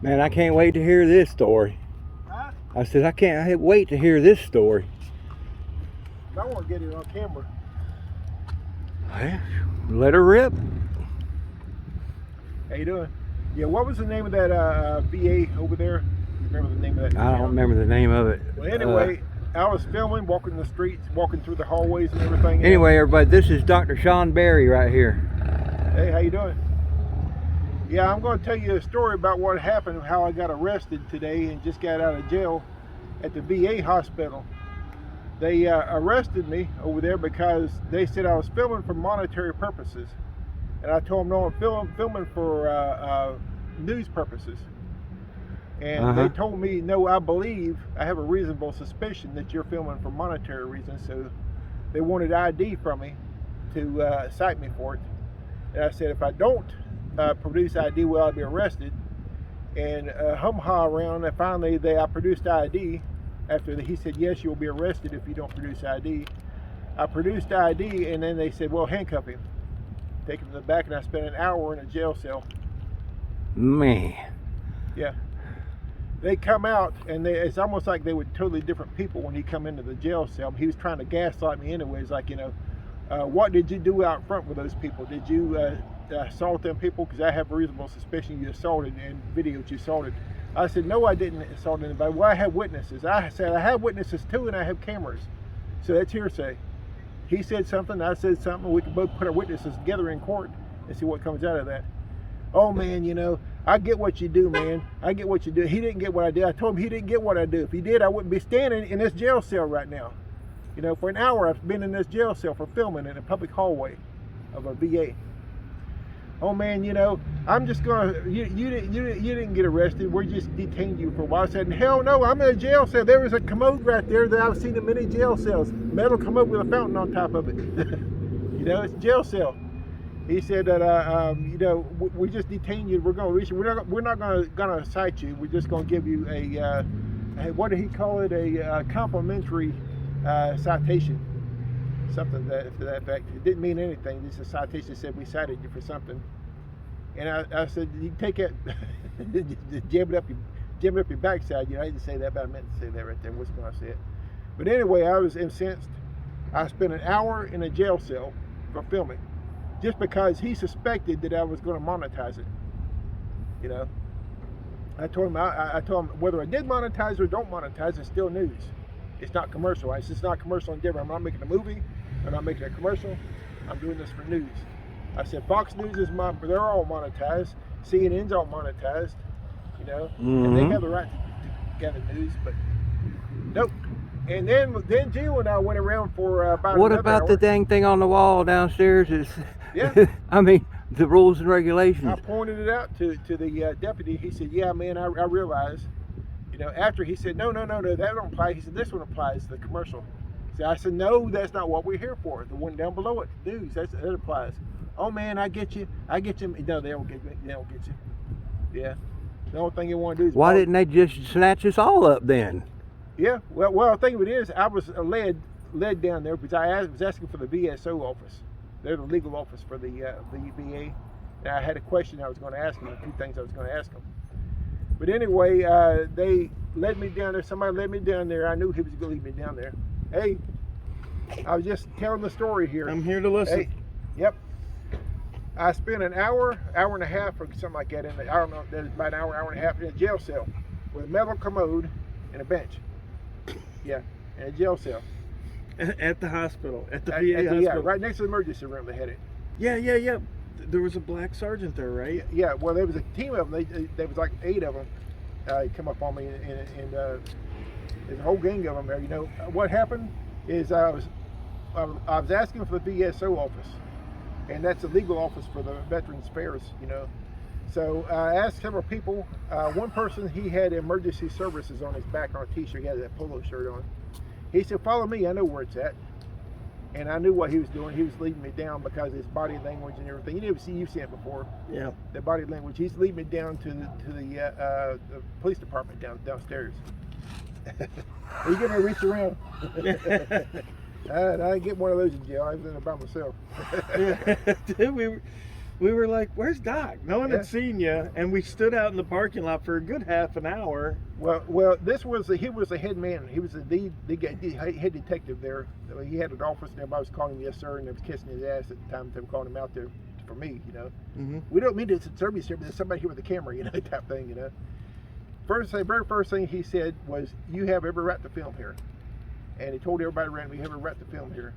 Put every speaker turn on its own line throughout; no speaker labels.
Man, I can't wait to hear this story.
Huh?
I said, I can't wait to hear this story.
I want to get it on camera.
Well, let her rip.
How you doing? Yeah, what was the name of that VA over there? You remember the name of that?
I don't remember the name of it.
Well, anyway, I was filming, walking the streets, walking through the hallways and everything.
Anyway, everybody, this is Dr. Shawn Berry right here.
Hey, how you doing? Yeah, I'm going to tell you a story about what happened, how I got arrested today and just got out of jail at the VA hospital. They arrested me over there because they said I was filming for monetary purposes. And I told them, no, I'm filming for news purposes. And they told me, no, I believe, I have a reasonable suspicion that you're filming for monetary reasons. So they wanted ID from me to cite me for it. And I said, if I don't produce ID, well, I'll be arrested. And hum-ha around, and finally I produced ID. After he said, yes, you'll be arrested if you don't produce ID. I produced ID, and then they said, well, handcuff him. Take him to the back, and I spent an hour in a jail cell.
Man.
Yeah. They come out, and it's almost like they were totally different people when he come into the jail cell. He was trying to gaslight me anyways, like, you know, what did you do out front with those people? Did you assault them people? Because I have a reasonable suspicion you assaulted and videoed you assaulted. I said, no, I didn't assault anybody. Well, I have witnesses. I said, I have witnesses too, and I have cameras. So that's hearsay. He said something, I said something. We can both put our witnesses together in court and see what comes out of that. Oh, man, you know, I get what you do, man. I get what you do. He didn't get what I did. I told him he didn't get what I do. If he did, I wouldn't be standing in this jail cell right now. You know, for an hour, I've been in this jail cell for filming in a public hallway of a VA. Oh, man, you know, I'm just going to, you didn't get arrested. We're just detained you for a while. I said, hell no, I'm in a jail cell. There was a commode right there that I've seen in many jail cells. Metal commode with a fountain on top of it. You know, it's a jail cell. He said that, you know, we just detained you. We're going to release you. We're not going to cite you. We're just going to give you a what did he call it? A complimentary citation. Something to that effect. It didn't mean anything. This is a citation that said we cited you for something. And I said, you take it, just jam it up your backside. You know, I didn't say that, but I meant to say that right there. What's going to say it? But anyway, I was incensed. I spent an hour in a jail cell for filming, just because he suspected that I was going to monetize it. You know, I told him whether I did monetize or don't monetize, it's still news. It's not commercial. It's just not commercial endeavor. I'm not making a movie. I'm not making a commercial. I'm doing this for news. I said Fox News is they're all monetized. CNN's all monetized. You know, and they have the right to gather news, but nope. And then Jill and I went around for about.
What about
hour.
the dang thing on the wall downstairs?
Yeah.
I mean, the rules and regulations.
I pointed it out to the deputy. He said, yeah, man, I realize. You know, after he said, no, that don't apply. He said, this one applies, the commercial. So I said, no, that's not what we're here for. The one down below it, news, that applies. Oh, man, I get you. No, they don't get you. Yeah. The only thing you want to do is...
Why didn't they just snatch us all up then?
Yeah, well, the thing of it is, I was led down there because I was asking for the VSO office. They're the legal office for the VA. And I had a question I was going to ask them, 2 things I was going to ask them. But anyway, they led me down there. Somebody led me down there. I knew he was going to lead me down there. Hey, I was just telling the story here.
I'm here to listen.
Hey, yep. I spent an hour and a half or something like that I don't know, that was about an hour and a half in a jail cell with a metal commode and a bench. Yeah, in a jail cell.
At the hospital, at the VA hospital.
Yeah, right next to the emergency room they had it.
Yeah. There was a black sergeant there, right?
Yeah, well, there was a team of them. There was like 8 of them. Come up on me, and there's a whole gang of them there. You know, what happened is I was asking for the VSO office, and that's the legal office for the Veterans Affairs, you know. So I asked several people. One person, he had emergency services on his back on a t-shirt. He had that polo shirt on. He said, follow me, I know where it's at. And I knew what he was doing. He was leading me down because of his body language and everything. You've seen it before. Yeah. The body language. He's leading me down to the police department downstairs. Are you gonna reach around? I didn't get one of those in jail. I was in there by myself.
We were like, "Where's Doc?" No one
Yeah.
had seen you, and we stood out in the parking lot for a good half an hour.
Well, he was the head man. He was the head detective there. He had an office, and everybody was calling him yes sir, and they was kissing his ass at the time. They were calling him out there for me, you know.
Mm-hmm.
We don't mean to disturb you, sir, but there's somebody here with a camera, you know, type thing, you know. Very first thing he said was, "You have every right to film here," and he told everybody around, "We have every right to film here."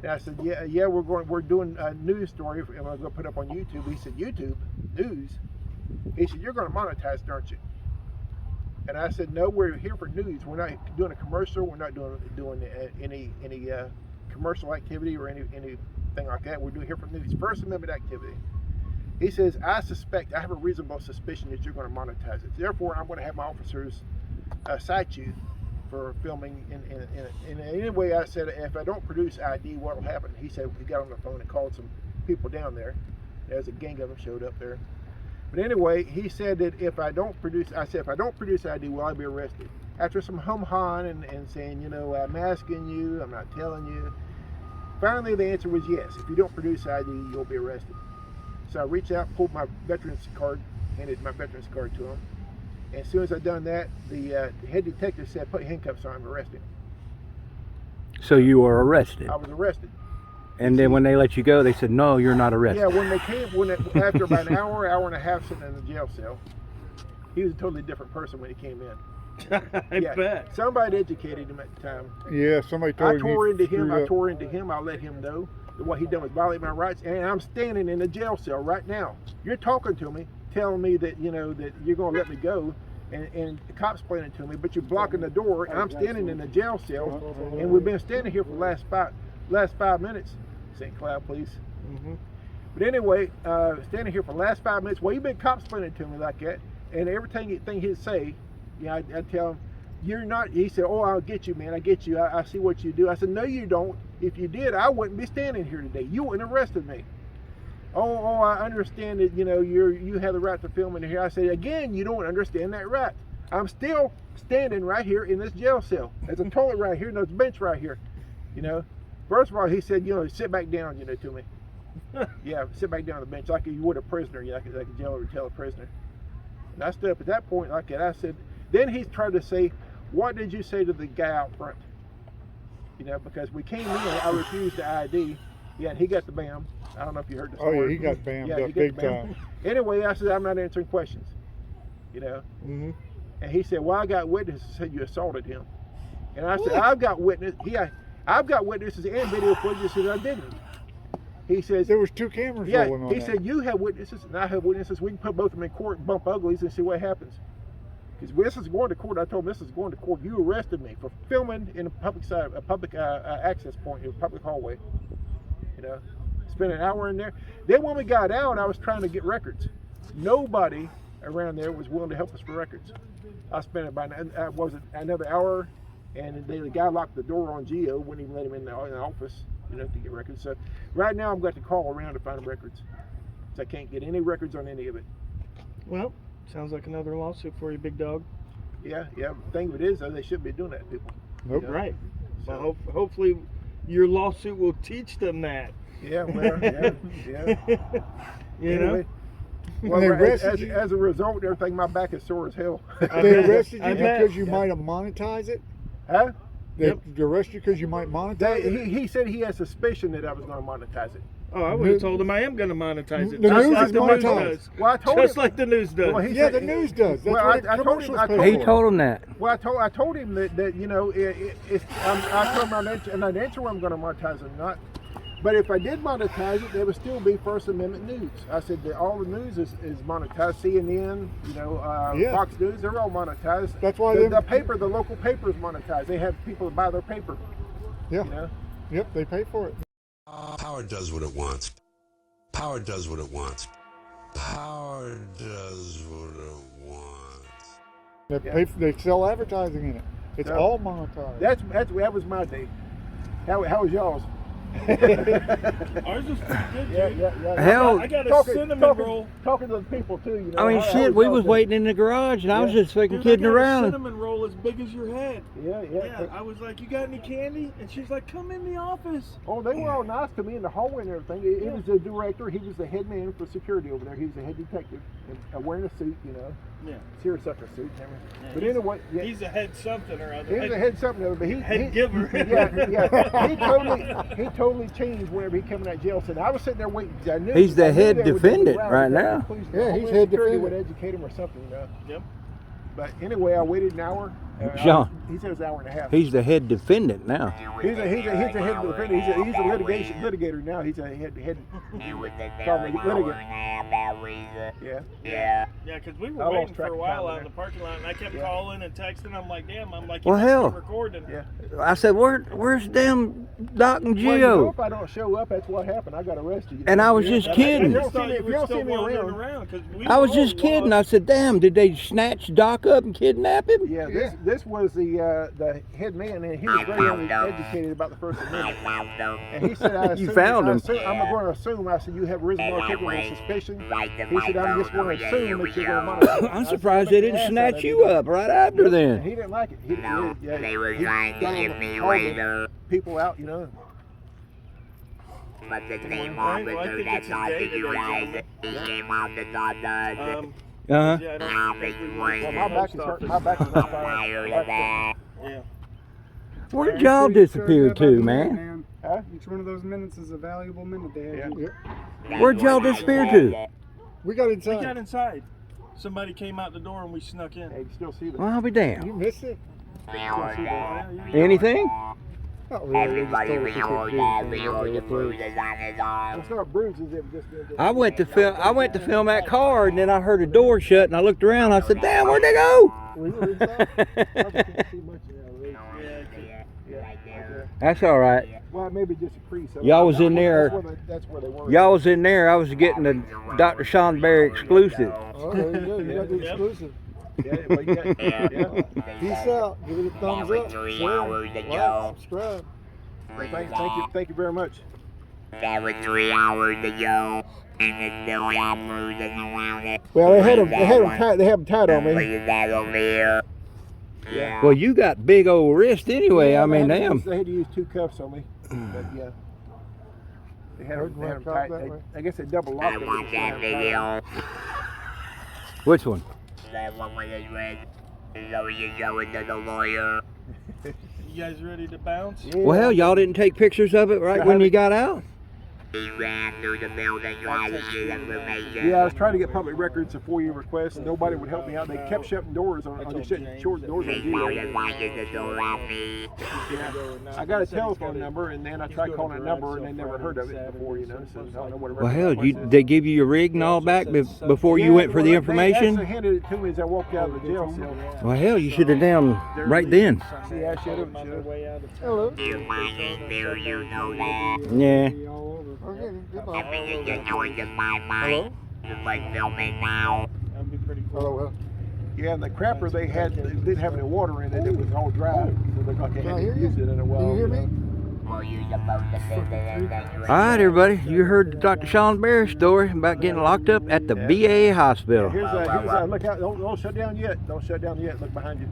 And I said, "Yeah, we're doing a news story, and we're going to put it up on YouTube." He said, "YouTube news?" He said, "You're going to monetize, aren't you?" And I said, "No, we're here for news. We're not doing a commercial. We're not doing any commercial activity or anything like that. We're doing here for news, First Amendment activity." He says, I have a reasonable suspicion that you're going to monetize it. Therefore, I'm going to have my officers cite you for filming in any way. I said, if I don't produce ID, what will happen?" He said he got on the phone and called some people down there. There's a gang of them showed up there. But anyway, he said that if I don't produce ID, will I be arrested? After some hum-hawing and saying, you know, I'm asking you, I'm not telling you. Finally, the answer was yes. If you don't produce ID, you'll be arrested. So I reached out, pulled my veterans card, handed my veterans card to him. And as soon as I done that, the head detective said, "Put handcuffs on him, arrest him."
So you were arrested.
I was arrested.
And then when they let you go, they said, "No, you're not arrested."
Yeah, after about an hour and a half sitting in the jail cell, he was a totally different person when he came in.
I bet.
Somebody educated him at the time.
Yeah, somebody told
I
him.
tore into him.
I
I let him know that what he done was violate my rights, and I'm standing in the jail cell right now. You're talking to me, telling me that that you're going to let me go, and the cops pointing to me, but you're blocking the door, and I'm standing in the jail cell, and we've been standing here for the last 5 minutes. St. Cloud, please.
Mm-hmm.
But anyway, standing here for the last 5 minutes. Well, you've been cops pointing to me like that, and everything he'd say, I tell him, "You're not." He said, "Oh, I'll get you, man. I get you. I see what you do." I said, "No, you don't. If you did, I wouldn't be standing here today. You wouldn't have arrested me." Oh, I understand that, you have the right to film in here. I said, "Again, you don't understand that right. I'm still standing right here in this jail cell. There's a toilet right here, and there's a bench right here. First of all, he said, sit back down, to me. Yeah, sit back down on the bench like you would a prisoner, like a jailer would tell a prisoner." And I stood up at that point like that. I said, then he tried to say, "What did you say to the guy out front?" Because we came in, I refused the ID. Yeah, and he got the BAM. I don't know if you heard the story.
Oh yeah, he got bammed
Yeah,
up
he got
big
the BAM.
time.
Anyway, I said, "I'm not answering questions."
Mm-hmm.
And he said, "Well, I got witnesses that said you assaulted him." And I said, I've got witnesses and video footage that says I didn't. He says,
There was 2 cameras
yeah,
rolling on
he
that.
said, "You have witnesses and I have witnesses. We can put both of them in court and bump uglies and see what happens." Because this is going to court. I told him, "This is going to court. You arrested me for filming in a public access point, in a public hallway. Spent an hour in there." Then when we got out, I was trying to get records. Nobody around there was willing to help us for records. I spent about another hour, and the guy locked the door on Geo, wouldn't even let him in the office, to get records. So right now I'm going to call around to find records. So I can't get any records on any of it.
Well, sounds like another lawsuit for you, big dog.
Yeah. The thing of it is, though, they shouldn't be doing that to people.
Nope.
Right.
So,
Well, hopefully your lawsuit will teach them that.
yeah, well, yeah. Anyway, well,
They arrested you.
as a result, everything, my back is sore as hell.
They arrested you
I bet.
because you might have monetized it.
Huh?
They arrested you because you might monetize it.
He said he had suspicion that I was going to monetize it.
Oh, I would have told him I am going to monetize it.
The
just
news
like
is
the news
monetized.
does.
Well, I told
Just
him.
like the news does.
Well, he
Yeah,
said-
the news does. That's
Well,
what
I told
commercials
him-
pay
He
for.
told him that.
Well, I told him that I told him I'm not answering whether I'm going to monetize it or not. But if I did monetize it, there would still be First Amendment news. I said that all the news is monetized. CNN,
Yeah.
Fox News, they're all monetized.
That's why
the
them-
the local paper is monetized. They have people that buy their paper.
Yeah. Yep, they pay for it.
Power does what it wants. Power does what it wants. Power does what it wants.
They sell advertising in it. It's
Yeah.
all monetized.
That was my day. How was y'all's?
Ours was pretty good, dude.
Yeah.
Hell,
I got a cinnamon roll.
Talking to the people too, you know.
I mean, shit, we was waiting in the garage, and I was just fucking
Dude,
kidding
I got a
around.
cinnamon roll as big as your head.
Yeah.
I was like, you got any candy? And she's like, come in the office.
Oh, they were all nice to me in the hallway and everything. He was the director. He was the head man for security over there. He was the head detective, and wearing a suit, you know.
Yeah.
Seersucker suit.
Yeah,
But anyway,
he's a head something or other.
He was a head something or other, but
head giver.
He totally changed whenever he came in that jail cell. I was sitting there waiting. I knew,
He's the
I knew
head
they would
defendant
round
right
him.
now.
Yeah, he's
Homeland
head
Security
defendant.
would educate him or something, you know.
Yep.
But anyway, I waited an hour.
Shawn.
He said it was an hour and a half.
He's the head defendant now.
He's a head defendant. He's a litigator now. He's a head litigant. Yeah.
Yeah, because we were
I lost
waiting
track
for a
of
while
time
out in the parking lot, and I kept
Yeah.
calling and texting. I'm like, damn, I'm like,
Well,
you must be
hell.
recording.
Yeah.
I said, where's damn Doc and
Well, you know,
Gio?
if I don't show up, that's what happened. I got arrested. You know?
And I was just
I
kidding.
just thought
If
you
you
were
don't
still
see me
wandering
around-
around. 'Cause we
I was
were
just
all
kidding.
lost.
I said, damn, did they snatch Doc up and kidnap him?
Yeah, this was the head man, and he was very uneducated about the First Amendment. And he said,
You found him.
I'm going to assume. I said, you have reasonable articulable suspicion. He said, I'm just going to assume that you're going to monitor.
I'm surprised they didn't snatch you up right after
And
then.
he didn't like it. He
They were trying to give me
all the
later,
people out, you know.
but the same
Well, I
officer
think
that
it's a
talked
day
to you
today,
guys, he came out to talk to us.
Uh-huh.
Uh-huh.
Yeah, I don't
Now
think
they
we
were
Well,
went
my
to
back
the
is
post
hurt.
office.
My back is on
tired of
fire.
that.
Yeah.
Where'd y'all disappear to, man?
Huh?
Each one of those minutes is a valuable minute they have.
Yeah.
Where'd y'all disappear to?
We got
We
inside.
got inside. Somebody came out the door and we snuck in.
Hey, you still see them.
Well, I'll be damned.
You missed it?
Anything?
Not really.
Everybody
They just told us we
reordered,
could do
reordered the
it.
bruises on his arm.
It's not bruises. It was just.
I went to film that car, and then I heard a door shut, and I looked around. I said, "Damn, where'd they go?"
We were inside. I can't see much of that.
That's all right.
Well, maybe just a crease.
Y'all was in there.
That's where they were.
Y'all was in there. I was getting the Dr. Shawn Berry exclusive.
Oh, there you go. You got the exclusive.
Yeah, well, you got, yeah.
Peace out. Give it a thumbs
That
up.
was 3
Share,
hours
like,
ago.
subscribe.
Thank you very much.
That was 3 hours ago, and there's still got bruises around it.
Well, they had
Look
them tied on me.
at that over here. Yeah.
Well, you got big old wrist anyway. I mean, damn.
They had to use 2 cuffs on me. But yeah. They had them tight. I guess they double locked
I
them.
watched that video.
Which one?
That one with his red. So you go into the lawyer.
You guys ready to bounce?
Yeah.
Well, hell, y'all didn't take pictures of it right when you got out?
He ran through the building trying to get information.
Yeah, I was trying to get public records, a FOIA request, and nobody would help me out. They kept shutting doors on the short doors on
They
video.
started locking the door on me.
Yeah. I got a telephone number, and then I tried calling a number, and they never heard of it before, you know. So I don't know what a
Well,
record
hell,
was.
they give you your rig and all back before you
Yeah,
went for the
well,
information?
They actually handed it to me as I walked out of the jail cell.
Well, hell, you should have done right then.
See, I should have.
Hello.
You might ain't there, you know that.
Yeah.
All over. Okay, goodbye.
I mean, you're going to my mind. Just like filming now.
That'd be pretty cool.
Hello, well.
Yeah, and the crapper they didn't have any water in it. It was all dry, so they like they
Can I
hadn't
hear you?
used it in a while.
Can you hear me?
Well, you're supposed to visit and then
All right, everybody. You heard Dr. Shawn Berry story about getting locked up at the BA hospital.
Here's a look out! Don't shut down yet! Don't shut down yet! Look behind you.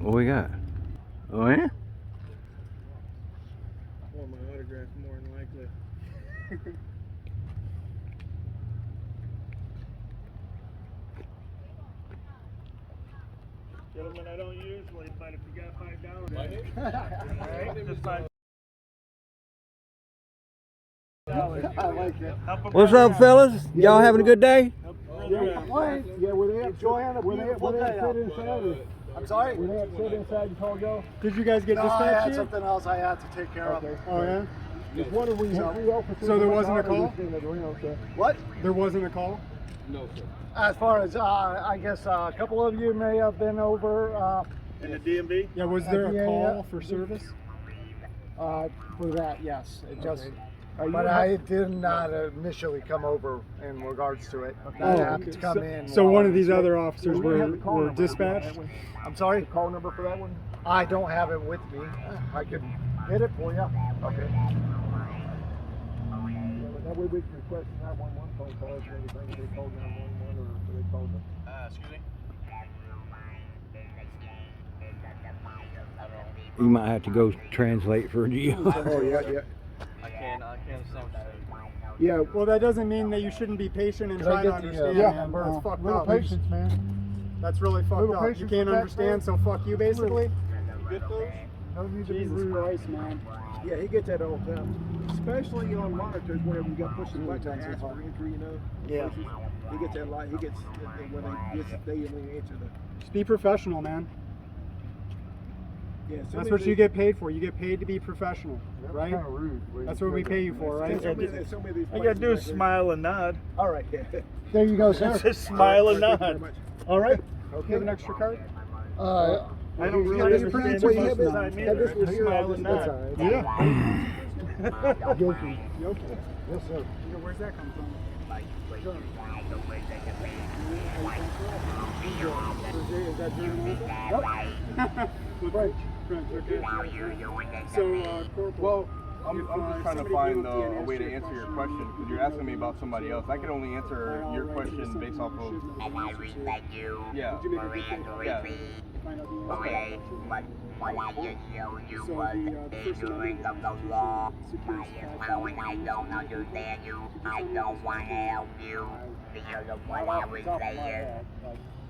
What we got? Oh, yeah?
I want my autograph more than likely. Gentlemen, I don't usually, but if you got $5, alright, just $5.
I like that.
Help 'em
What's
brother
up,
out.
fellas? Y'all having a good day?
Help a brother out.
Yeah, were they enjoying it? Were they sit inside?
I'm sorry?
Were they sit inside and called y'all?
Did you guys get
No, I had
dispatched here?
something else I had to take care of.
Okay.
Oh, yeah?
Just wondering when you had 3 officers.
So there
in the
wasn't a
car,
call?
you know, so-
What?
There wasn't a call?
As far as, I guess a couple of you may have been over
In the DMV?
Yeah, was there a
Yeah,
call
yeah.
for service?
for that, yes. It just,
Are you
but
in
I did not initially come over in regards to it.
Okay.
I
Oh,
happened to come in.
So
while
one
I
of
was
these other officers
We have
were
the call number for that
dispatched?
one.
I'm sorry?
Call number for that one?
I don't have it with me. I could get it for you.
Okay. That way we can request 911 phone calls or anything. They call 911 or they call them.
Excuse me?
You might have to go translate for you.
Oh, yeah.
I can't understand what you're saying.
Yeah.
Well, that doesn't mean that you shouldn't be patient and try to understand, man, but it's fucked
Little
up.
patience, man.
That's really fucked
Little
up. You
patience
can't
with that,
understand, so fuck you, basically.
No need to be
Jesus
rude.
Christ, man.
Yeah, he gets that all the time. Especially on monitors whenever you got pushing button to ask for entry, you know.
Yeah.
He gets that lot. He gets when they answer the.
Just be professional, man.
Yeah.
That's what you get paid for. You get paid to be professional, right?
Kind of rude.
That's what we pay you for, right?
So many of these
All you gotta do is
places like
smile and nod.
that. All right. Yeah.
There you go, sir.
Just smile and
Thank you very
nod.
much.
All right.
You have an extra card?
I don't really
How do you
understand
pronounce
what
it?
you said
Have this
either.
one
Just
here.
smile and
That's
nod.
all right.
Yeah. Guilty.
Yes, sir.
Where's that come from?
Is that German?
French. French, okay. So, Corporal.
Well, I'm just trying to find a way to answer your question because you're asking me about somebody else. I can only answer your question based off of.
And I respect you
Yeah.
for answering me. Okay, but what I just showed you was ignorance of the law. Well, when I don't understand you, I don't want to help you because of what I was saying.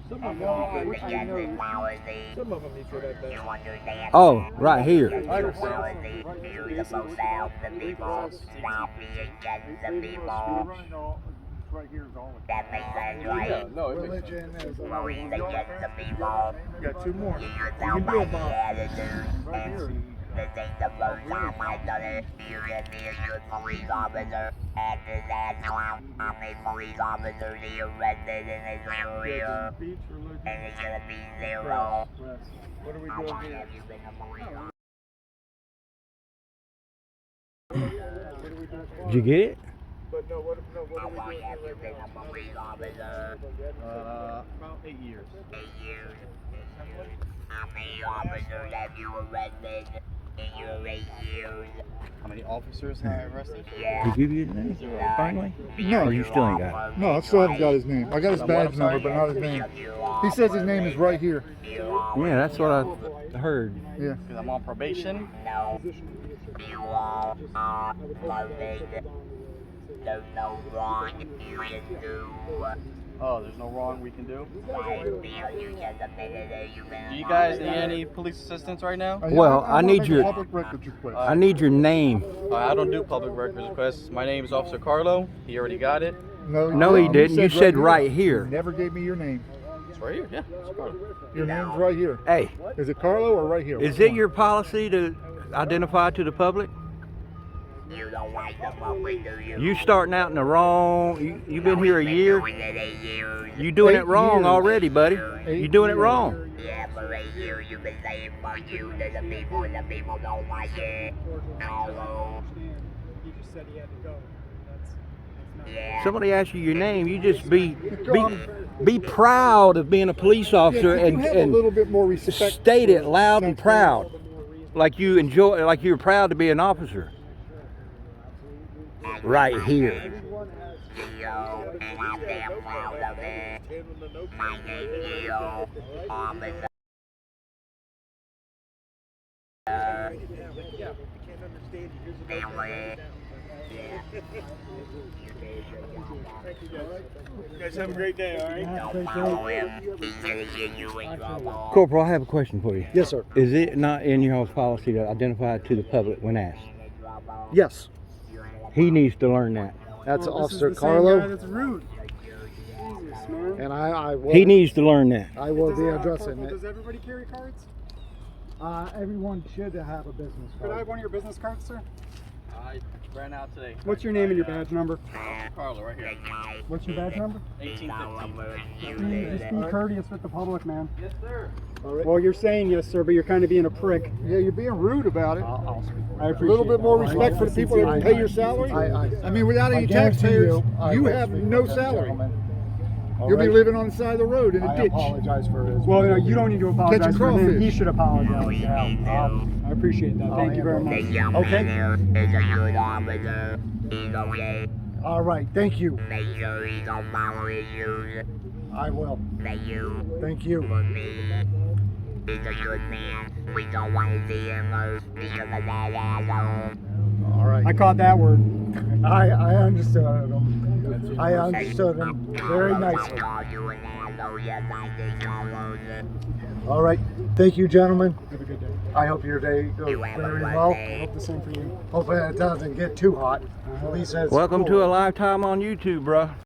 Some of
And
them,
all the
I know.
technology.
Some of them need to that.
You understand?
Oh, right here.
Technology is supposed to help the people, not be against the people.
Right here is all.
That makes sense,
Yeah,
right?
no, it makes sense.
Religion is
Well, he's against the people.
You got two more.
You can tell by the attitude. And this ain't the first time I've done it. You can be a good police officer. And this asshole, how many police officers he arrested in his career?
Speech, religion.
And it's gonna be zero.
What are we
How
doing
long
here?
have you been a police officer?
Did you get it?
But no, what
How
are we
long
doing
have
here
you
right
been
now?
a police officer?
About 8 years.
8 years. How many officers have you arrested in your 8 years?
How many officers have I arrested?
Yeah.
Did he give you his name? Finally?
No,
Or you still ain't got it?
No, I still haven't got his name. I got his badge number, but not his name. He says his name is right here.
Yeah, that's what I heard.
Yeah.
Because I'm on probation.
No. You all are perfect. There's no wrong you can do.
Oh, there's no wrong we can do.
Right? Because you just admitted that you've been
Do you guys need any police assistance right now?
Well, I
wanna
need
make
your-
a public records request.
I need your name.
I don't do public records requests. My name is Officer Carlo. He already got it.
No, he didn't. You said right here.
You never gave me your name.
It's right here. Yeah, it's Carlo.
Your name's right here.
Hey,
Is it Carlo or right here?
is it your policy to identify to the public?
You don't like the public, do you?
You starting out in the wrong. You've been here a year.
Doing it 8 years.
You doing it
8
wrong
years.
already, buddy. You doing it wrong.
Yeah, for 8 years you've been saying fuck you to the people and the people don't like it. Hello.
He just said he had to go. That's not.
Yeah.
Somebody asks you your name, you just be proud of being a police officer
Yeah, could you have a
and
little bit more respect.
state it loud and proud, like you enjoy, like you're proud to be an officer. Right here.
Gio, and I'm damn proud of it. My name's Gio, officer. Family.
You guys have a great day, alright?
Don't follow him. He's gonna get you in trouble.
Corporal, I have a question for you.
Yes, sir.
Is it not in your policy to identify to the public when asked?
Yes.
He needs to learn that.
That's
Well, this
Officer
is the same
Carlo,
guy that's rude. Jesus, man.
and I will.
He needs to learn that.
I will be
Does,
addressing
Corporal,
it.
Does everybody carry cards?
Everyone should have a business
Could I have
card.
one of your business cards, sir?
I ran out today.
What's your name and your badge number?
Carlo, right here.
What's your badge number?
1815.
Just be courteous with the public, man.
Yes, sir.
All right.
Well, you're saying yes, sir, but you're kind of being a prick.
Yeah, you're being rude about it.
I'll speak. I
A
appreciate
little bit more
it.
respect for the people that pay your salary. I mean, without any
guarantee
taxpayers,
I
you
will
have
speak
no
with that
salary.
gentleman.
You'll be living on the side of the road in a
I
ditch.
apologize for his.
Well, no, you don't need to apologize
Catching
for him.
crawfish.
He should apologize.
Yeah.
I appreciate that. Thank you very much.
Okay. All right. Thank you.
Make sure you don't follow his shoes.
I will.
Thank you.
Thank you.
For me. He's a good man. We don't want to see him hurt because of that asshole.
All right.
I caught that word.
I understood him. I understood him very nicely. All right. Thank you, gentlemen.
Have a good day.
I hope your day goes very well.
I hope the same for you.
Hopefully it doesn't get too hot. At least it's
Welcome
cool.
to a lifetime on YouTube, bruh.